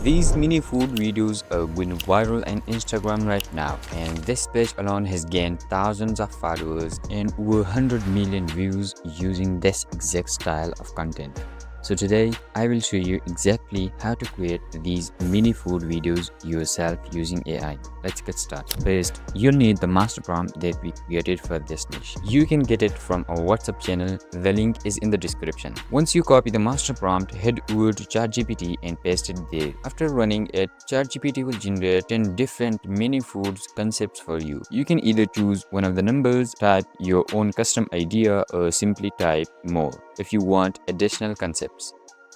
These mini food videos are going viral on Instagram right now, and this page alone has gained thousands of followers and over 100 million views using this exact style of content. So today I will show you exactly how to create these mini food videos yourself using AI. Let's get started. First, you'll need the master prompt that we created for this niche. You can get it from our WhatsApp channel. The link is in the description. Once you copy the master prompt, head over to ChatGPT and paste it there. After running it, ChatGPT will generate 10 different mini foods concepts for you. You can either choose one of the numbers, type your own custom idea, or simply type more if you want additional concepts.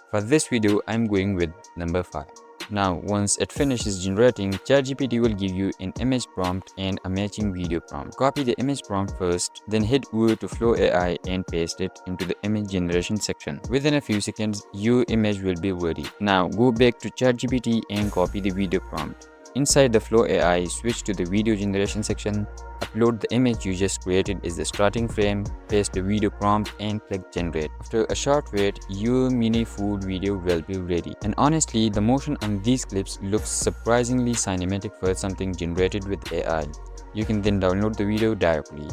For this video, I'm going with number 5. Now, once it finishes generating, ChatGPT will give you an image prompt and a matching video prompt. Copy the image prompt first, then head over to Flow AI and paste it into the image generation section. Within a few seconds, your image will be ready. Now, go back to ChatGPT and copy the video prompt. Inside the Flow AI, switch to the video generation section, upload the image you just created as the starting frame, paste the video prompt and click generate. After a short wait, your mini food video will be ready. And honestly, the motion on these clips looks surprisingly cinematic for something generated with AI. You can then download the video directly.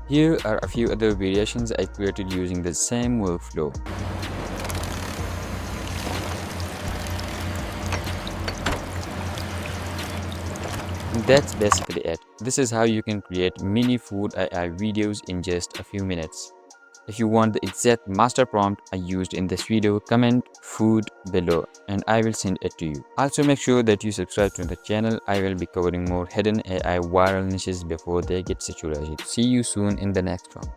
Here are a few other variations I created using the same workflow. That's basically it. This is how you can create mini food AI videos in just a few minutes. If you want the exact master prompt I used in this video, comment food below and I will send it to you. Also make sure that you subscribe to the channel. I will be covering more hidden AI viral niches before they get saturated. See you soon in the next one.